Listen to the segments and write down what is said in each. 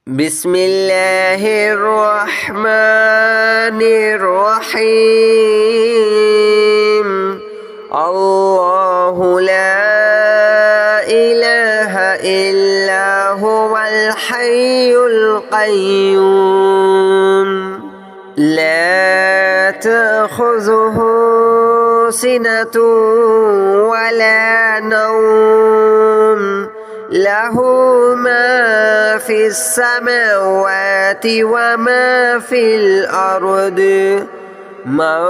بسم الله الرحمن الرحيم. الله لا إله إلا هو الحي القيوم لا تأخذه سنة ولا نوم له ما في السماوات وما في الأرض من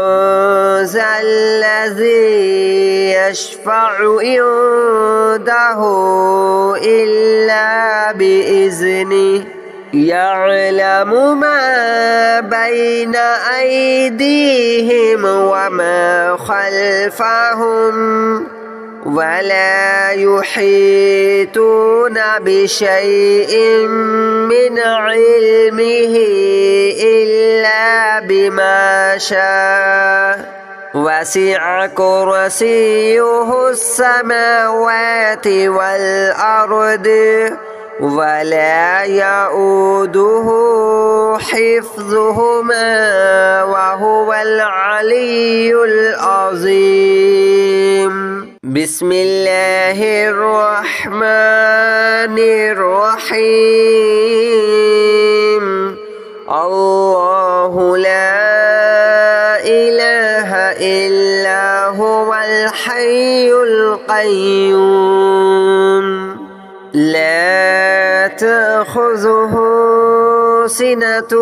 ذا الذي يشفع عنده إلا بإذنه يعلم ما بين أيديهم وما خلفهم ولا يحيطون بشيء من علمه إلا بما شاء وسع كرسيه السماوات والأرض ولا يؤوده حفظهما وهو العلي العظيم. بسم الله الرحمن الرحيم. الله لا إله إلا هو الحي القيوم لا تأخذه سنة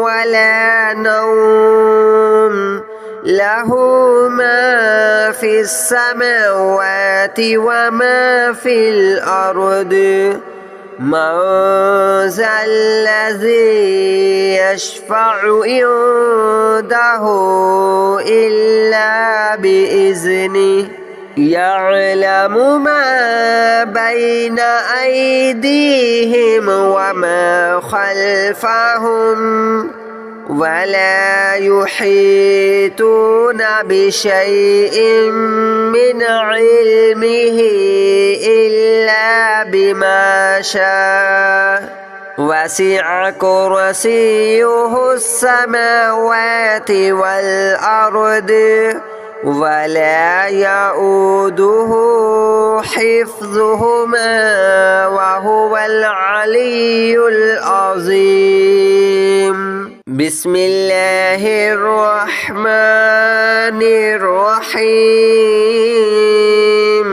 ولا نوم له ما في السماوات وما في الأرض من ذا الذي يشفع عنده إلا بإذنه يعلم ما بين أيديهم وما خلفهم ولا يحيطون بشيء من علمه إلا بما شاء وسع كرسيه السماوات والأرض ولا يؤوده حفظهما وهو العلي العظيم. بسم الله الرحمن الرحيم.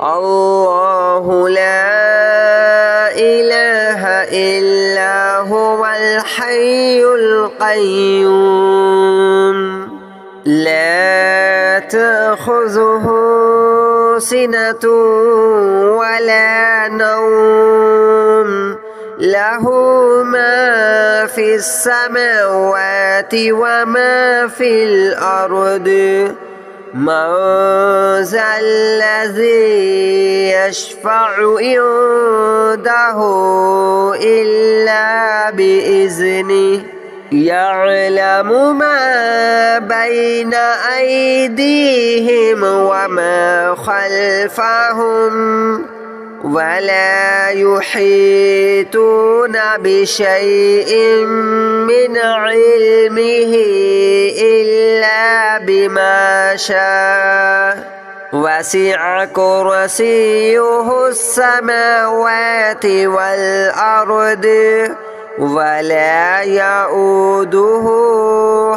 الله لا إله إلا هو الحي القيوم لا تأخذه سنة ولا نوم له ما في السماوات وما في الأرض من ذا الذي يشفع عنده إلا بإذنه يعلم ما بين أيديهم وما خلفهم ولا يحيطون بشيء من علمه إلا بما شاء وسع كرسيه السماوات والأرض ولا يؤوده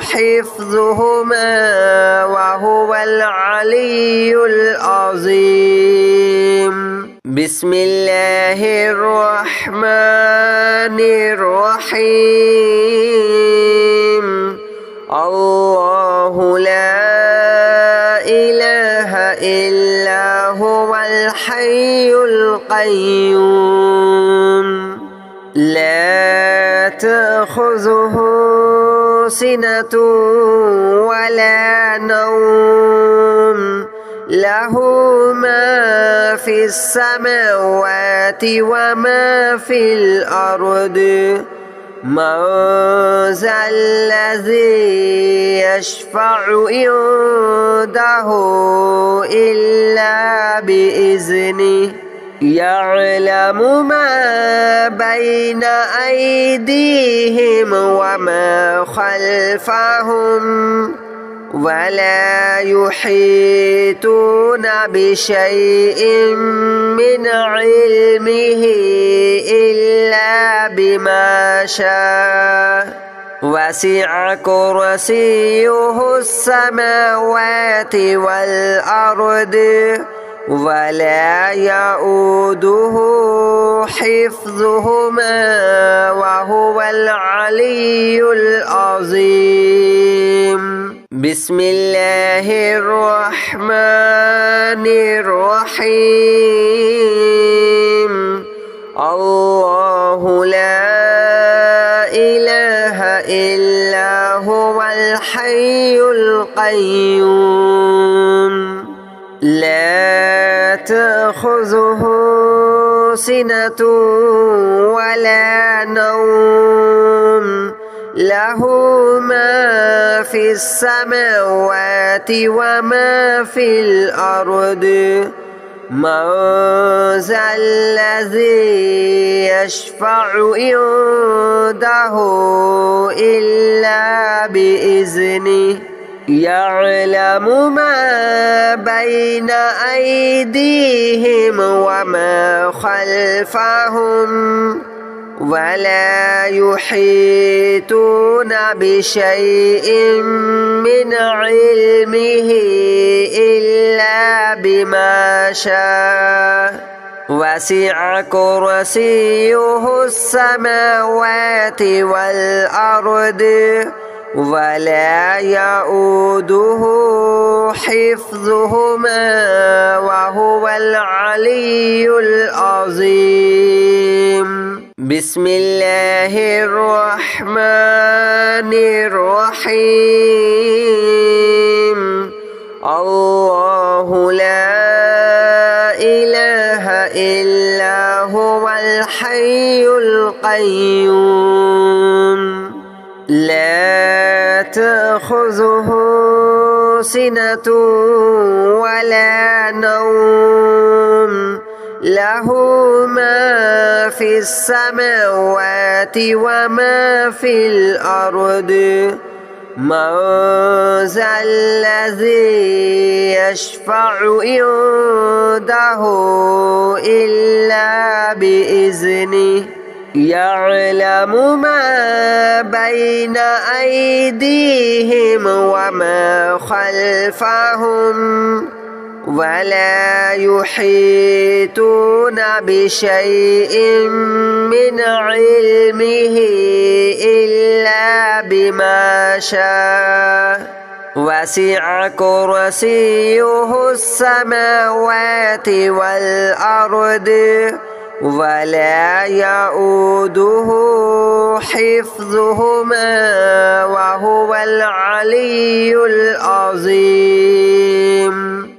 حفظهما وهو العلي العظيم. بسم الله الرحمن الرحيم. الله لا إله إلا هو الحي القيوم لا تأخذه سنة ولا نوم له ما في السماوات وما في الأرض من ذا الذي يشفع عنده إلا بإذنه يعلم ما بين أيديهم وما خلفهم ولا يحيطون بشيء من علمه إلا بما شاء وسع كرسيه السماوات والأرض ولا يؤوده حفظهما وهو العلي العظيم بسم الله الرحمن الرحيم الله لا إله إلا هو الحي القيوم لا تأخذه سنة ولا نوم له ما في السماوات وما في الأرض من ذا الذي يشفع عنده إلا بإذنه يعلم ما بين أيديهم وما خلفهم ولا يحيطون بشيء من علمه إلا بما شاء وسع كرسيه السماوات والأرض ولا يؤوده حفظهما وهو العلي العظيم بسم الله الرحمن الرحيم الله لا إله إلا هو الحي القيوم لا تأخذه سنة ولا نوم له ما في السماوات وما في الأرض من ذا الذي يشفع عنده إلا بإذنه يعلم ما بين أيديهم وما خلفهم ولا يحيطون بشيء من علمه إلا بما شاء وسع كرسيه السماوات والأرض ولا يؤوده حفظهما وهو العلي العظيم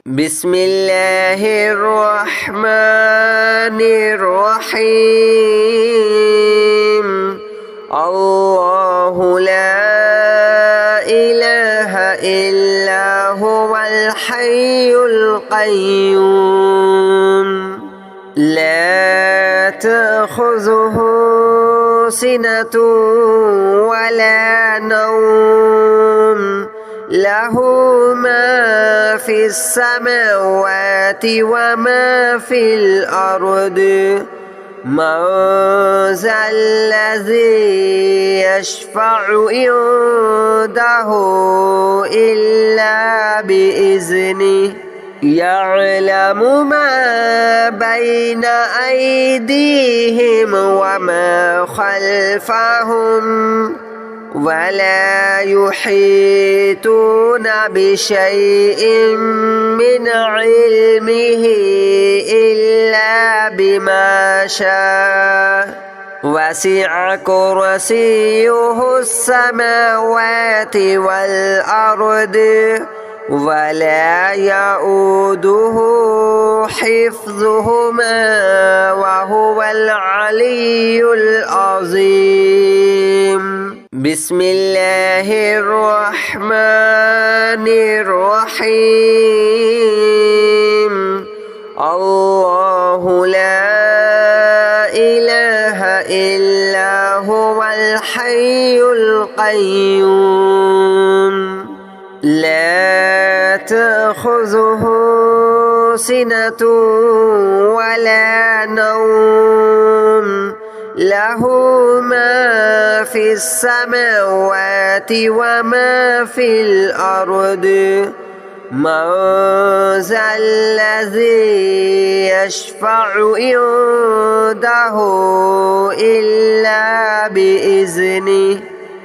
بسم الله الرحمن الرحيم الله لا إله إلا هو الحي القيوم لا تأخذه سنة ولا نوم له ما في السماوات وما في الأرض من ذا الذي يشفع عنده إلا بإذنه يعلم ما بين أيديهم وما خلفهم ولا يحيطون بشيء من علمه إلا بما شاء وسع كرسيه السماوات والأرض ولا يؤوده حفظهما وهو العلي العظيم بسم الله الرحمن الرحيم الله لا إلا هو الحي القيوم لا تأخذه سنة ولا نوم له ما في السماوات وما في الأرض من ذا الذي يشفع عنده إلا بإذنه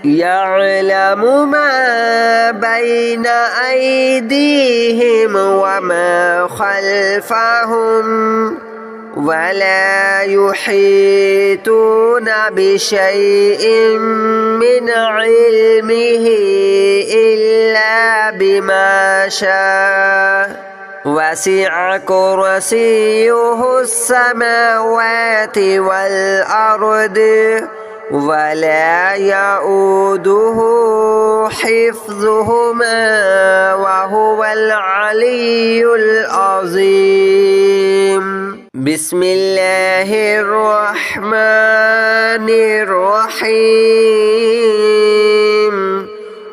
يعلم ما بين أيديهم وما خلفهم ولا يحيطون بشيء من علمه إلا بما شاء وسع كرسيه السماوات والأرض ولا يؤوده حفظهما وهو العلي العظيم بسم الله الرحمن الرحيم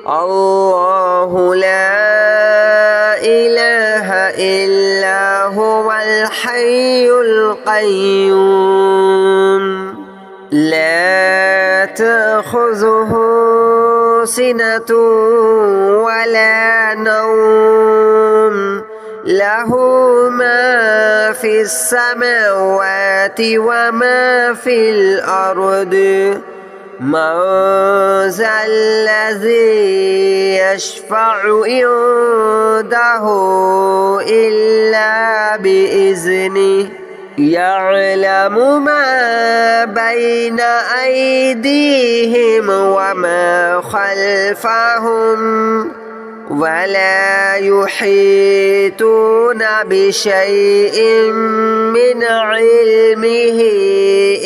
الله لا إله إلا هو الحي القيوم لا تأخذه سنة ولا نوم له ما في السماوات وما في الأرض من ذا الذي يشفع عنده إلا بإذنه يعلم ما بين أيديهم وما خلفهم ولا يحيطون بشيء من علمه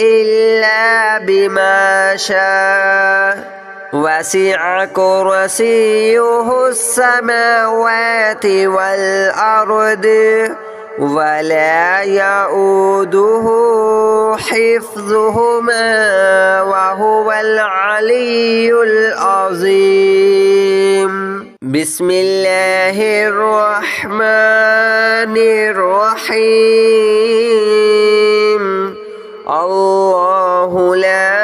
إلا بما شاء وسع كرسيه السماوات والأرض ولا يؤوده حفظهما وهو العلي العظيم بسم الله الرحمن الرحيم الله لا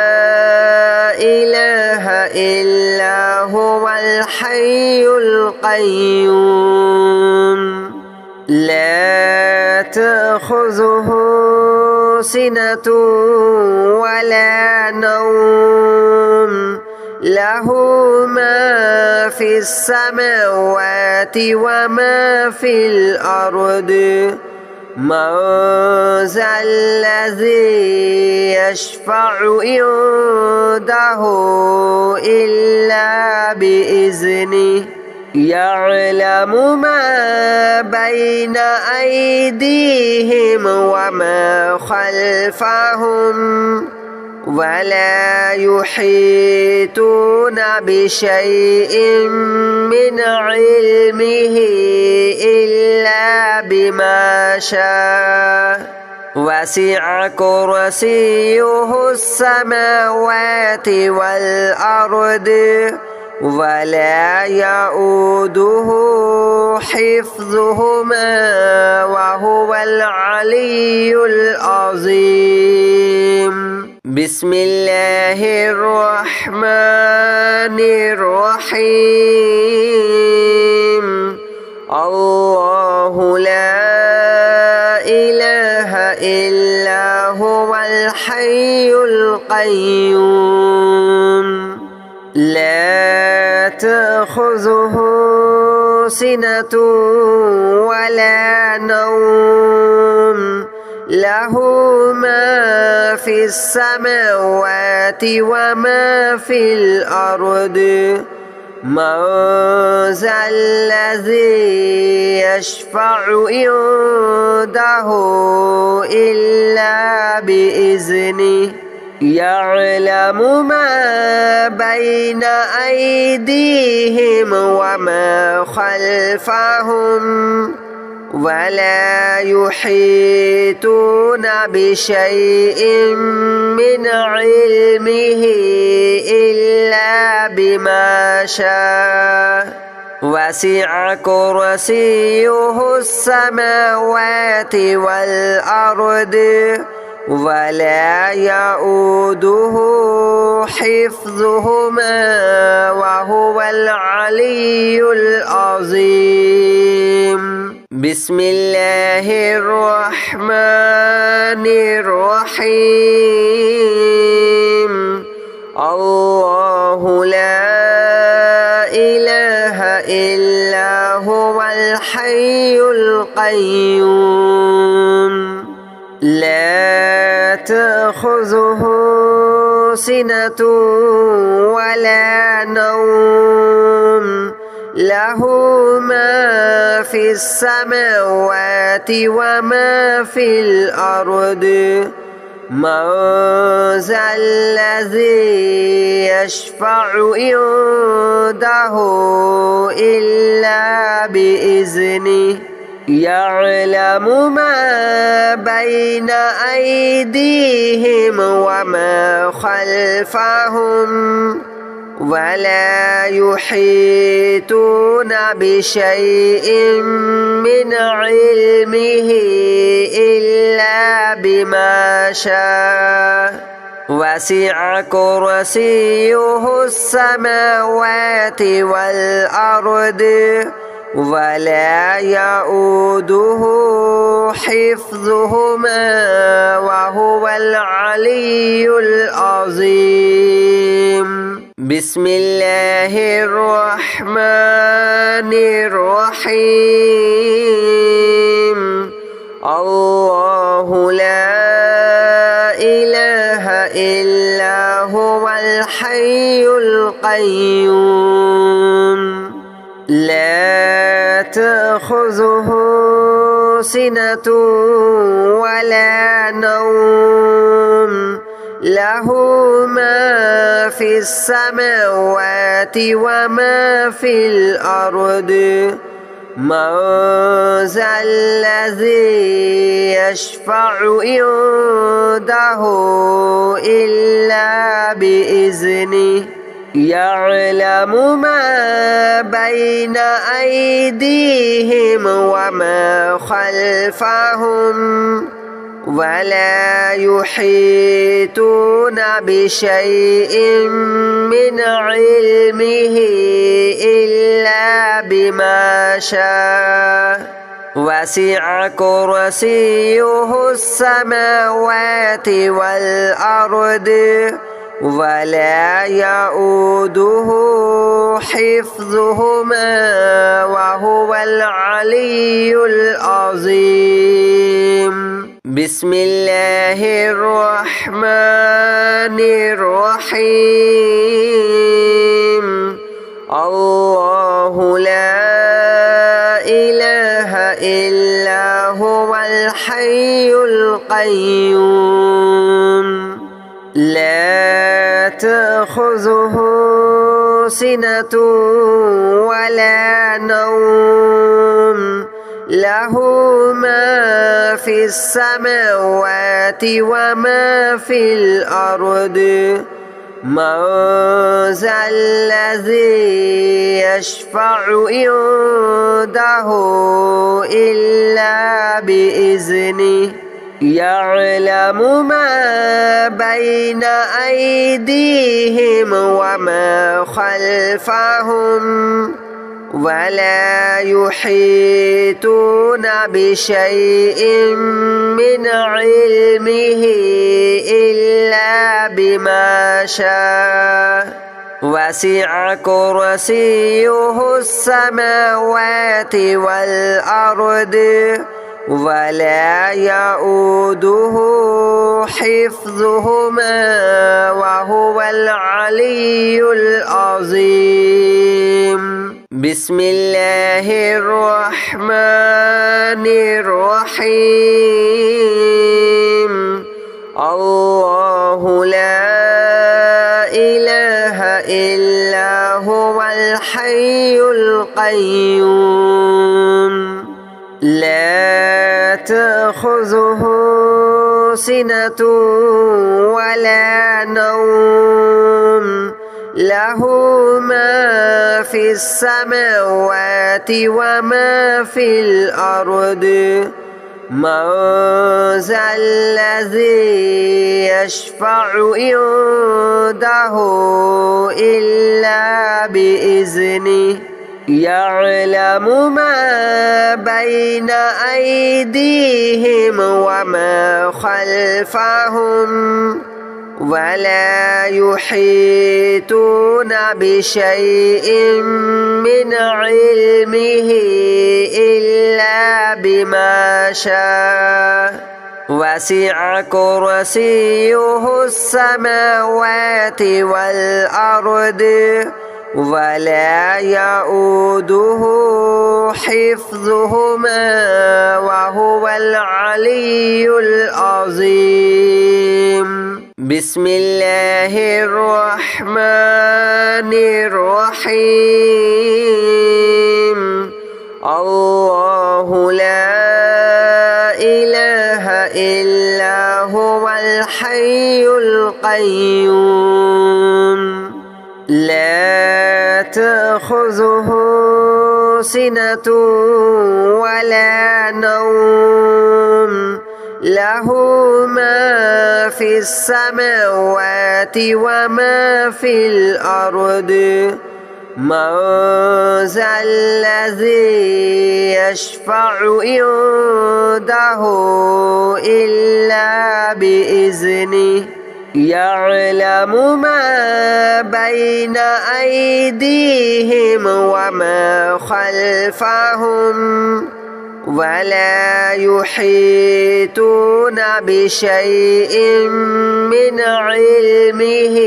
إله إلا هو الحي القيوم لا تأخذه سنة ولا نوم له ما في السماوات وما في الأرض من ذا الذي يشفع عنده إلا بإذنه يعلم ما بين أيديهم وما خلفهم ولا يحيطون بشيء من علمه إلا بما شاء وسع كرسيه السماوات والأرض ولا يؤوده حفظهما وهو العلي العظيم بسم الله الرحمن الرحيم الله لا إله إلا هو الحي القيوم لا تأخذه سنة ولا نوم له ما في السماوات وما في الأرض من ذا الذي يشفع عنده إلا بإذنه يعلم ما بين أيديهم وما خلفهم ولا يحيطون بشيء من علمه إلا بما شاء وسع كرسيه السماوات والأرض ولا يؤوده حفظهما وهو العلي العظيم بسم الله الرحمن الرحيم الله لا إله إلا هو الحي القيوم لا تأخذه سنة ولا نوم له ما في السماوات وما في الأرض من ذا الذي يشفع عنده إلا بإذنه يعلم ما بين أيديهم وما خلفهم ولا يحيطون بشيء من علمه إلا بما شاء وسع كرسيه السماوات والأرض ولا يؤوده حفظهما وهو العلي العظيم بسم الله الرحمن الرحيم الله لا إله إلا هو الحي القيوم لا تأخذه سنة ولا نوم له ما في السماوات وما في الأرض من ذا الذي يشفع عنده إلا بإذنه يعلم ما بين أيديهم وما خلفهم ولا يحيطون بشيء من علمه إلا بما شاء وسع كرسيه السماوات والأرض ولا يؤوده حفظهما وهو العلي العظيم بسم الله الرحمن الرحيم الله لا إله إلا هو الحي القيوم لا تأخذه سنة ولا نوم له ما في السماوات وما في الأرض من ذا الذي يشفع عنده إلا بإذنه يعلم ما بين أيديهم وما خلفهم ولا يحيطون بشيء من علمه إلا بما شاء وسع كرسيه السماوات والأرض ولا يؤوده حفظهما وهو العلي العظيم بسم الله الرحمن الرحيم الله لا إله إلا هو الحي القيوم لا تأخذه سنة ولا نوم له ما في السماوات وما في الأرض من ذا الذي يشفع عنده إلا بإذنه يعلم ما بين أيديهم وما خلفهم ولا يحيطون بشيء من علمه إلا بما شاء وسع كرسيه السماوات والأرض ولا يؤوده حفظهما وهو العلي العظيم بسم الله الرحمن الرحيم الله لا إله إلا هو الحي القيوم لا تأخذه سنة ولا نوم له ما في السماوات وما في الأرض من ذا الذي يشفع عنده إلا بإذنه يعلم ما بين أيديهم وما خلفهم ولا يحيطون بشيء من علمه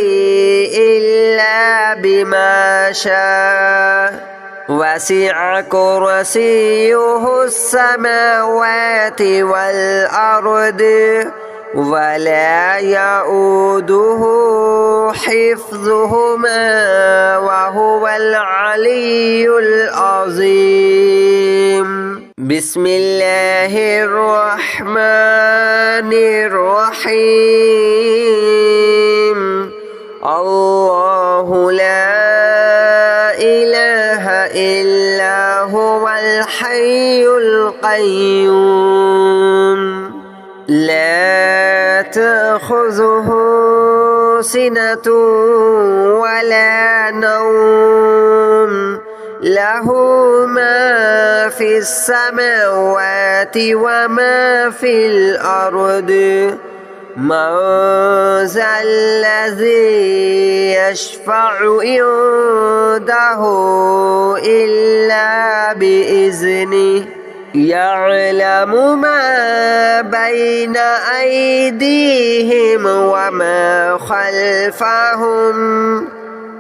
إلا بما شاء وسع كرسيه السماوات والأرض ولا يؤوده حفظهما وهو العلي العظيم بسم الله الرحمن الرحيم الله لا إله إلا هو الحي القيوم لا تأخذه سنة ولا نوم له ما في السماوات وما في الأرض من ذا الذي يشفع عنده إلا بإذنه يعلم ما بين أيديهم وما خلفهم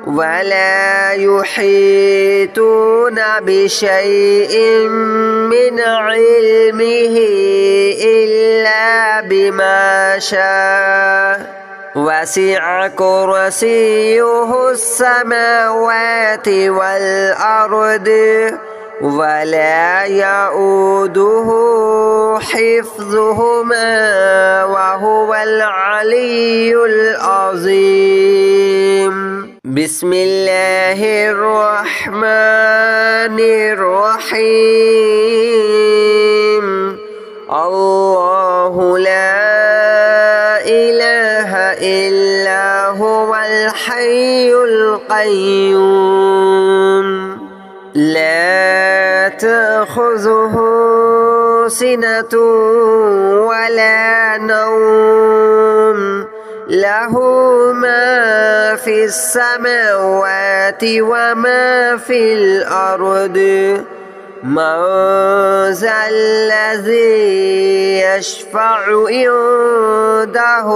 ولا يحيطون بشيء من علمه إلا بما شاء وسع كرسيه السماوات والأرض ولا يؤوده حفظهما وهو العلي العظيم بسم الله الرحمن الرحيم الله لا إله إلا هو الحي القيوم لا تأخذه سنة ولا نوم له ما في السماوات وما في الأرض من ذا الذي يشفع عنده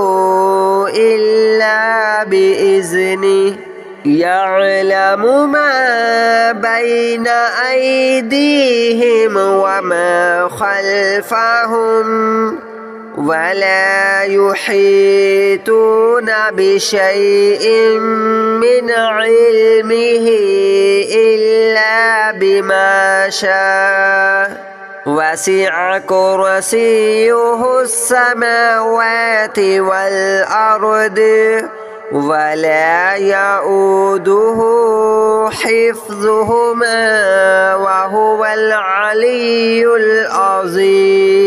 إلا بإذنه يعلم ما بين أيديهم وما خلفهم ولا يحيطون بشيء من علمه إلا بما شاء وسع كرسيه السماوات والأرض ولا يؤوده حفظهما وهو العلي العظيم.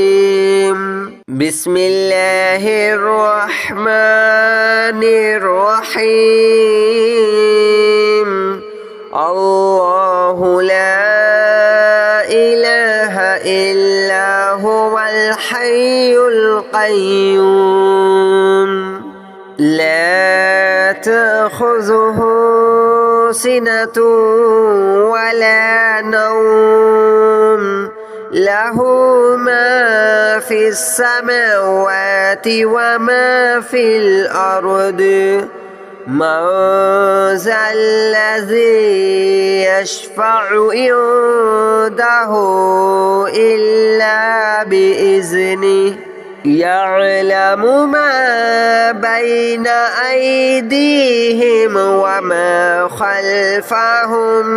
بسم الله الرحمن الرحيم. الله لا إله إلا هو الحي القيوم لا تأخذه سنة ولا نوم له ما في السماوات وما في الأرض من ذا الذي يشفع عنده إلا بإذنه يعلم ما بين أيديهم وما خلفهم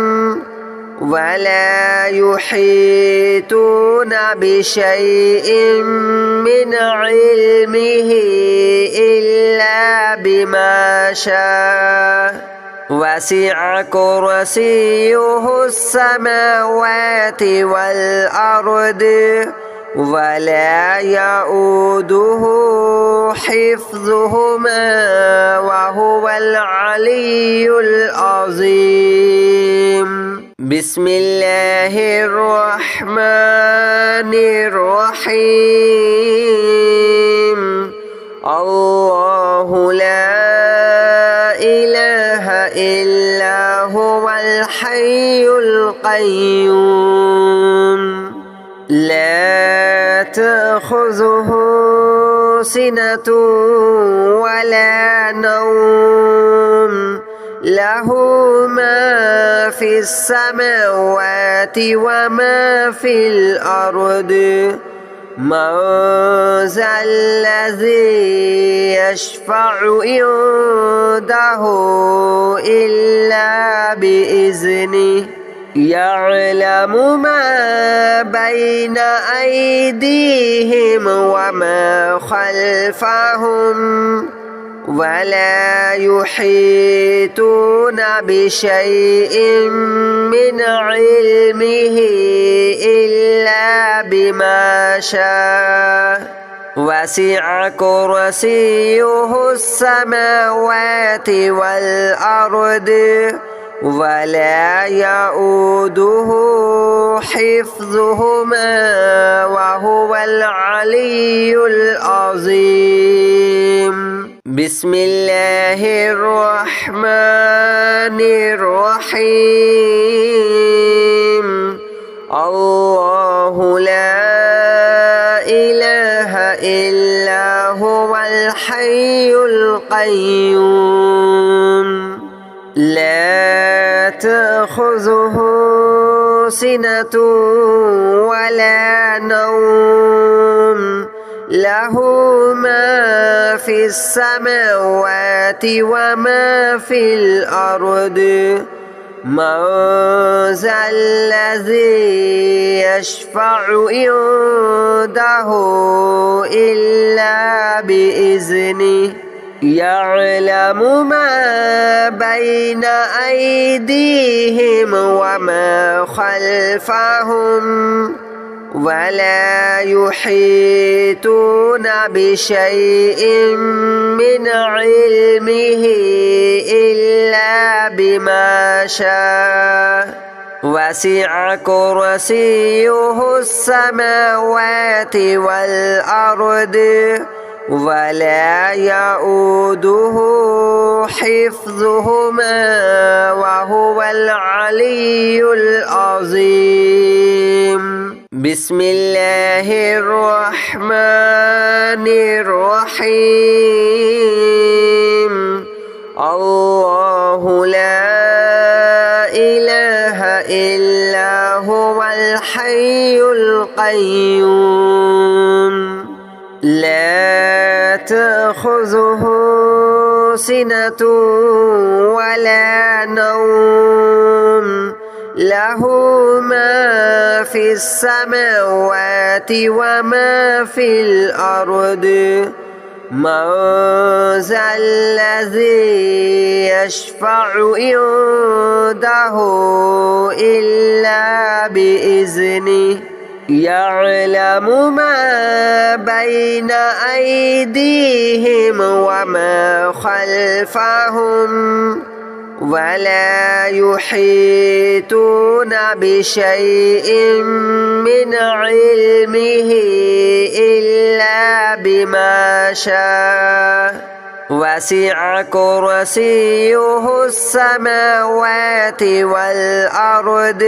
ولا يحيطون بشيء من علمه إلا بما شاء وسع كرسيه السماوات والأرض ولا يؤوده حفظهما وهو العلي العظيم. بسم الله الرحمن الرحيم. الله لا إله إلا هو الحي القيوم لا تأخذه سنة ولا نوم له ما في السماوات وما في الأرض من ذا الذي يشفع عنده إلا بإذنه يعلم ما بين أيديهم وما خلفهم ولا يحيطون بشيء من علمه إلا بما شاء وسع كرسيه السماوات والأرض ولا يؤوده حفظهما وهو العلي العظيم. بسم الله الرحمن الرحيم. الله لا إله إلا هو الحي القيوم لا تأخذه سنة ولا نوم له ما في السماوات وما في الأرض من ذا الذي يشفع عنده إلا بإذنه يعلم ما بين أيديهم وما خلفهم ولا يحيطون بشيء من علمه إلا بما شاء وسع كرسيه السماوات والأرض ولا يؤوده حفظهما وهو العلي العظيم. بسم الله الرحمن الرحيم. الله لا إله إلا هو الحي القيوم لا تأخذه سنة ولا نوم له ما في السماوات وما في الأرض من ذا الذي يشفع عنده إلا بإذنه يعلم ما بين أيديهم وما خلفهم ولا يحيطون بشيء من علمه إلا بما شاء وسع كرسيه السماوات والأرض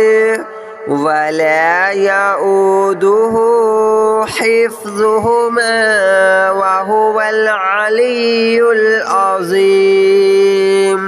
ولا يؤوده حفظهما وهو العلي العظيم.